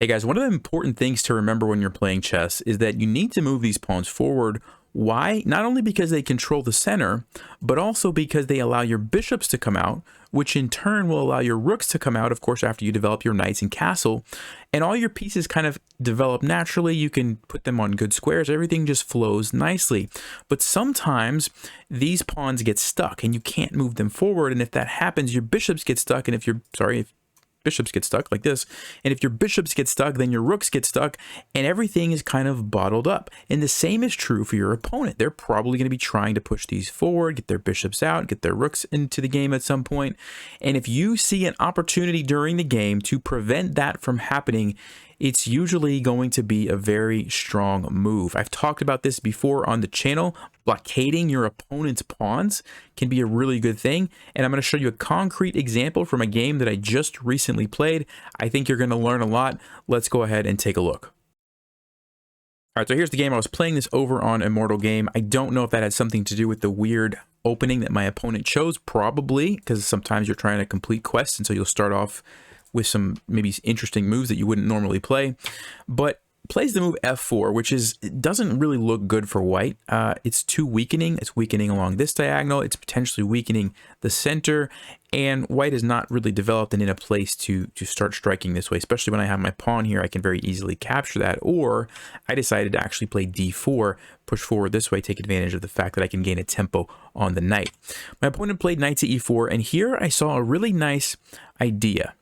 Hey guys, one of the important things to remember when you're playing chess is that you need to move these pawns forward. Why? Not only because they control the center, but also because they allow your bishops to come out, which in turn will allow your rooks to come out, of course, after you develop your knights and castle. And all your pieces kind of develop naturally. You can put them on good squares. Everything just flows nicely. But sometimes these pawns get stuck and you can't move them forward. And if that happens, your bishops get stuck. And if bishops get stuck like this, and if your bishops get stuck, then your rooks get stuck, and everything is kind of bottled up. And the same is true for your opponent. They're probably going to be trying to push these forward, get their bishops out, get their rooks into the game at some point. And if you see an opportunity during the game to prevent that from happening, it's usually going to be a very strong move. I've talked about this before on the channel. Blockading your opponent's pawns can be a really good thing. And I'm going to show you a concrete example from a game that I just recently played. I think you're going to learn a lot. Let's go ahead and take a look. All right, so here's the game. I was playing this over on Immortal Game. I don't know if that had something to do with the weird opening that my opponent chose. Probably, because sometimes you're trying to complete quests, and so you'll start off with some maybe interesting moves that you wouldn't normally play. But plays the move f4, which doesn't really look good for white. It's too weakening. It's weakening along this diagonal. It's potentially weakening the center, and white is not really developed and in a place to start striking this way, especially when I have my pawn here. I can very easily capture that. Or I decided to actually play d4, push forward this way, take advantage of the fact that I can gain a tempo on the knight. My opponent played knight to e4, and here I saw a really nice idea.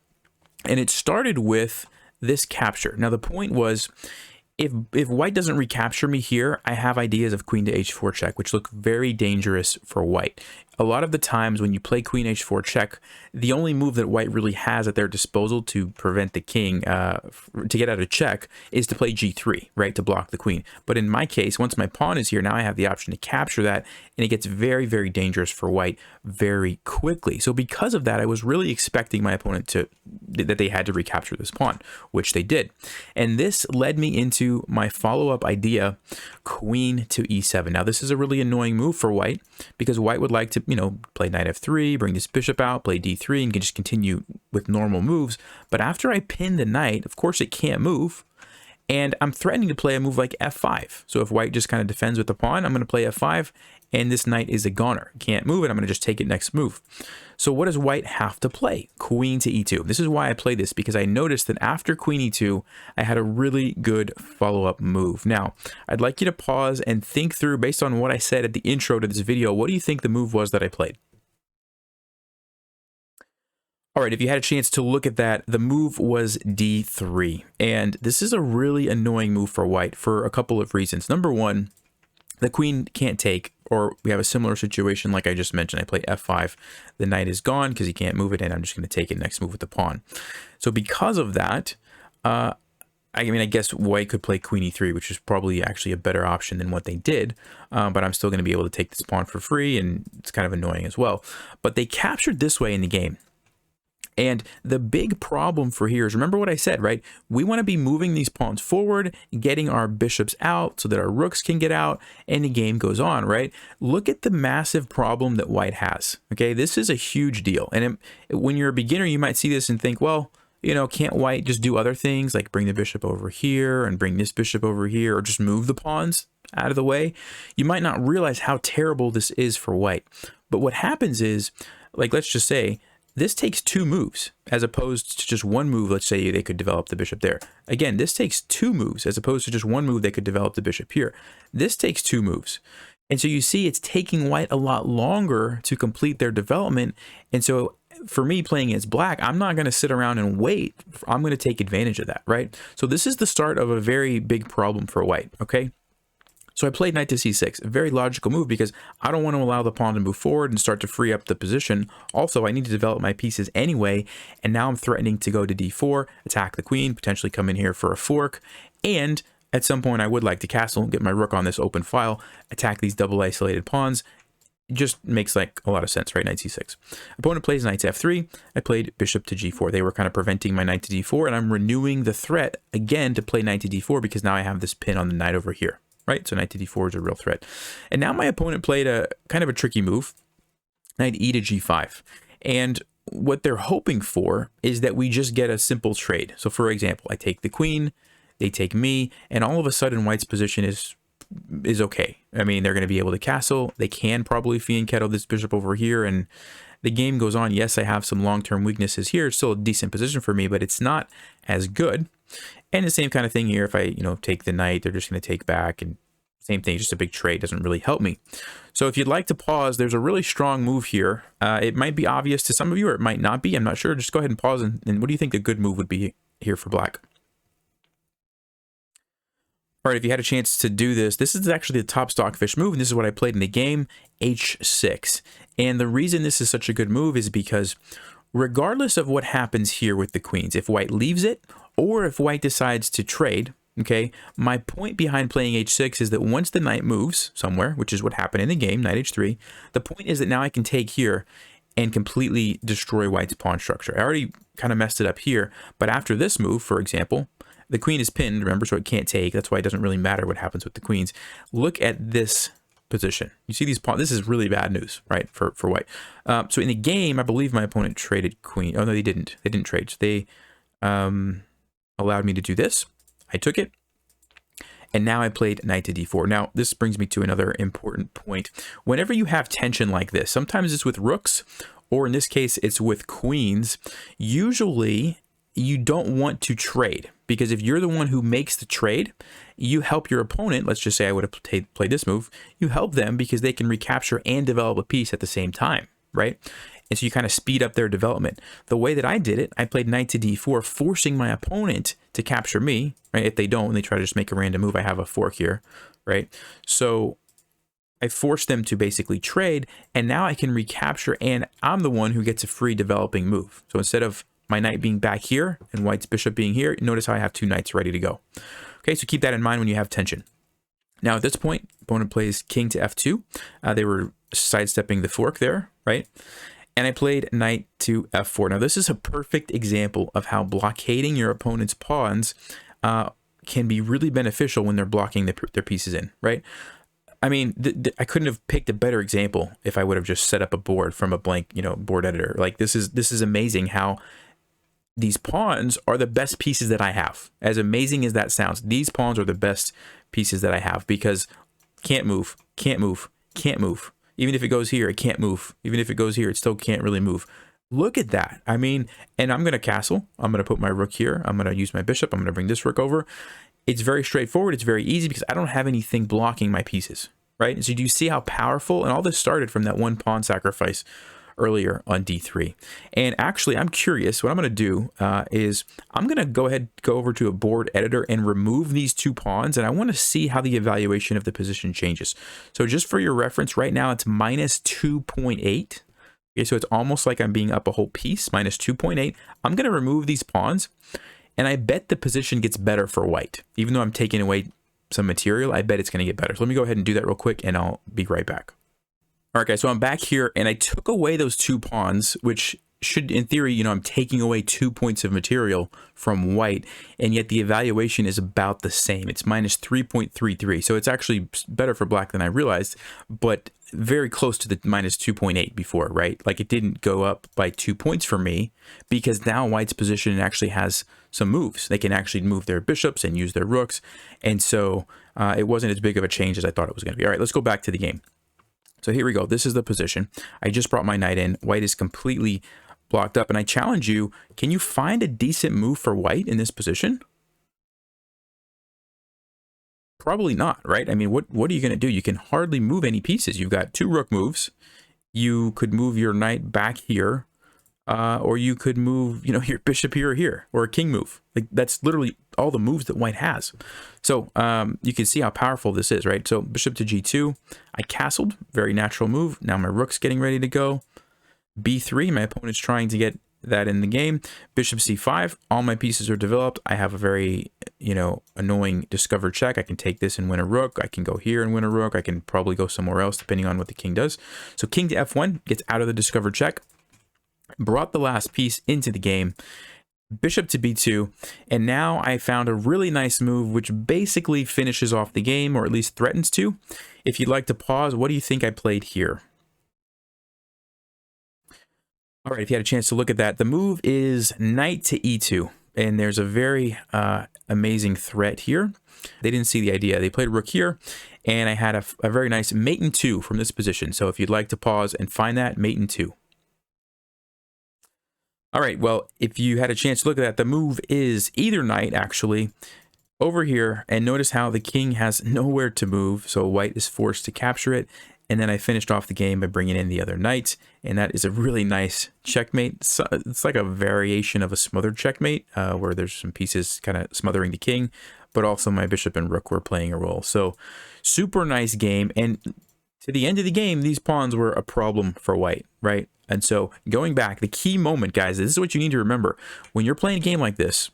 And it started with this capture. Now the point was, if white doesn't recapture me here, I have ideas of queen to h4 check, which look very dangerous for white. A lot of the times when you play queen h4 check, the only move that white really has at their disposal to prevent the king to get out of check is to play g3, right, to block the queen. But in my case, once my pawn is here, now I have the option to capture that, and it gets very, very dangerous for white very quickly. So because of that, I was really expecting my opponent that they had to recapture this pawn, which they did. And this led me into my follow-up idea, queen to e7. Now this is a really annoying move for white, because white would like to, play knight f3, bring this bishop out, play d3, and can just continue with normal moves. But after I pin the knight, of course it can't move, and I'm threatening to play a move like f5. So if white just kind of defends with the pawn, I'm going to play f5, and this knight is a goner. Can't move it. I'm going to just take it next move. So what does white have to play? Queen to e2. This is why I play this, because I noticed that after queen e2, I had a really good follow-up move. Now, I'd like you to pause and think through, based on what I said at the intro to this video, what do you think the move was that I played? All right, if you had a chance to look at that, the move was d3. And this is a really annoying move for white for a couple of reasons. Number one, the queen can't take, or we have a similar situation like I just mentioned. I play f5, the knight is gone because he can't move it, and I'm just going to take it next move with the pawn. So because of that, I guess white could play queen e3, which is probably actually a better option than what they did, but I'm still going to be able to take this pawn for free, and it's kind of annoying as well. But they captured this way in the game. And the big problem for here is, remember what I said, right? We want to be moving these pawns forward, getting our bishops out so that our rooks can get out, and the game goes on, right? Look at the massive problem that white has, okay? This is a huge deal. And when you're a beginner, you might see this and think, well, can't white just do other things, like bring the bishop over here and bring this bishop over here, or just move the pawns out of the way? You might not realize how terrible this is for white. But what happens is, like, let's just say, this takes two moves as opposed to just one move. Let's say they could develop the bishop there. Again, this takes two moves as opposed to just one move. They could develop the bishop here. This takes two moves. And so you see it's taking white a lot longer to complete their development. And so for me playing against black, I'm not going to sit around and wait. I'm going to take advantage of that, right? So this is the start of a very big problem for white, okay? So I played knight to c6, a very logical move because I don't want to allow the pawn to move forward and start to free up the position. Also, I need to develop my pieces anyway, and now I'm threatening to go to d4, attack the queen, potentially come in here for a fork, and at some point I would like to castle, get my rook on this open file, attack these double isolated pawns. It just makes like a lot of sense, right? Knight c6. Opponent plays knight to f3. I played bishop to g4. They were kind of preventing my knight to d4, and I'm renewing the threat again to play knight to d4 because now I have this pin on the knight over here. Right, so knight to d4 is a real threat. And now my opponent played a kind of a tricky move, knight e to g5. And what they're hoping for is that we just get a simple trade. So for example, I take the queen, they take me, and all of a sudden white's position is okay. I mean, they're going to be able to castle. They can probably fianchetto this bishop over here, and the game goes on. Yes, I have some long-term weaknesses here. It's still a decent position for me, but it's not as good. And the same kind of thing here. If I, take the knight, they're just going to take back, and same thing, just a big trade doesn't really help me. So if you'd like to pause, there's a really strong move here. It might be obvious to some of you, or it might not be. I'm not sure. Just go ahead and pause. And what do you think a good move would be here for black? All right, if you had a chance to do this, this is actually the top stockfish move, and this is what I played in the game, h6. And the reason this is such a good move is because regardless of what happens here with the queens, if white leaves it, or if white decides to trade, okay, my point behind playing h6 is that once the knight moves somewhere, which is what happened in the game, knight h3, the point is that now I can take here and completely destroy white's pawn structure. I already kind of messed it up here, but after this move, for example, the queen is pinned, remember, so it can't take. That's why it doesn't really matter what happens with the queens. Look at this position. You see these pawns? This is really bad news, right, for white. So in the game, I believe my opponent traded queen. Oh, no, they didn't. They didn't trade. So they allowed me to do this. I took it. And now I played knight to d4. Now, this brings me to another important point. Whenever you have tension like this, sometimes it's with rooks, or in this case, it's with queens. Usually, you don't want to trade, because if you're the one who makes the trade, you help your opponent. Let's just say I would have played this move. You help them because they can recapture and develop a piece at the same time, right? And so you kind of speed up their development. The way that I did it, I played knight to d4, forcing my opponent to capture me, right? If they don't, and they try to just make a random move, I have a fork here, right? So I forced them to basically trade, and now I can recapture, and I'm the one who gets a free developing move. So instead of my knight being back here and white's bishop being here, notice how I have two knights ready to go. Okay, so keep that in mind when you have tension. Now at this point, opponent plays king to f2. They were sidestepping the fork there, right? And I played knight to f4. Now this is a perfect example of how blockading your opponent's pawns can be really beneficial when they're blocking their pieces in, right? I mean, I couldn't have picked a better example if I would have just set up a board from a blank, board editor. Like this is amazing how these pawns are the best pieces that I have. As amazing as that sounds, these pawns are the best pieces that I have, because can't move, can't move, can't move. Even if it goes here, it can't move. Even if it goes here, it still can't really move. Look at that. I mean, and I'm going to castle. I'm going to put my rook here. I'm going to use my bishop. I'm going to bring this rook over. It's very straightforward. It's very easy because I don't have anything blocking my pieces, right? And so do you see how powerful? And all this started from that one pawn sacrifice earlier on d3. And actually, I'm curious. What I'm going to do is I'm going to go over to a board editor and remove these two pawns, and I want to see how the evaluation of the position changes. So just for your reference, right now it's minus 2.8. Okay, so it's almost like I'm being up a whole piece, minus 2.8. I'm going to remove these pawns, and I bet the position gets better for white. Even though I'm taking away some material, I bet it's going to get better. So let me go ahead and do that real quick, and I'll be right back. All right, guys, so I'm back here, and I took away those two pawns, which should, in theory, I'm taking away 2 points of material from white, and yet the evaluation is about the same. It's minus 3.33, so it's actually better for black than I realized, but very close to the minus 2.8 before, right? Like, it didn't go up by 2 points for me, because now white's position actually has some moves. They can actually move their bishops and use their rooks, and so it wasn't as big of a change as I thought it was going to be. All right, let's go back to the game. So here we go. This is the position. I just brought my knight in. White is completely blocked up. And I challenge you, can you find a decent move for white in this position? Probably not, right? I mean, what are you going to do? You can hardly move any pieces. You've got two rook moves. You could move your knight back here. Or you could move, your bishop here or here, or a king move. Like, that's literally all the moves that white has. So you can see how powerful this is, right? So bishop to g2, I castled, very natural move. Now my rook's getting ready to go. b3, my opponent's trying to get that in the game. Bishop c5, all my pieces are developed. I have a very, annoying discovered check. I can take this and win a rook. I can go here and win a rook. I can probably go somewhere else depending on what the king does. So king to f1 gets out of the discovered check. Brought the last piece into the game, bishop to b2, and now I found a really nice move which basically finishes off the game, or at least threatens to. If you'd like to pause, what do you think I played here? All right, if you had a chance to look at that, the move is knight to e2. And there's a very amazing threat here. They didn't see the idea. They played rook here, and I had a very nice mate in 2 from this position. So if you'd like to pause and find that, mate in 2. All right, well, if you had a chance to look at that, the move is either knight, actually, over here. And notice how the king has nowhere to move, so white is forced to capture it. And then I finished off the game by bringing in the other knight, and that is a really nice checkmate. It's like a variation of a smothered checkmate, where there's some pieces kind of smothering the king, but also my bishop and rook were playing a role. So super nice game, and to the end of the game, these pawns were a problem for white, right? And so going back, the key moment, guys, this is what you need to remember. When you're playing a game like this,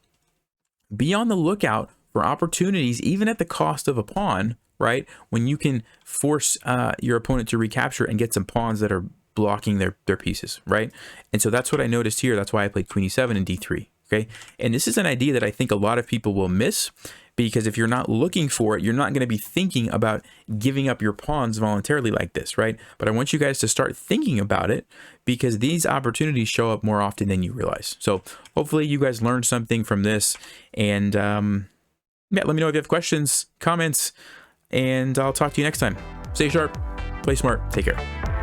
be on the lookout for opportunities, even at the cost of a pawn, right? When you can force your opponent to recapture and get some pawns that are blocking their pieces, right? And so that's what I noticed here. That's why I played queen e7 and d3, okay? And this is an idea that I think a lot of people will miss, because if you're not looking for it, you're not going to be thinking about giving up your pawns voluntarily like this, right? But I want you guys to start thinking about it, because these opportunities show up more often than you realize. So hopefully you guys learned something from this. And yeah, let me know if you have questions, comments, and I'll talk to you next time. Stay sharp, play smart, take care.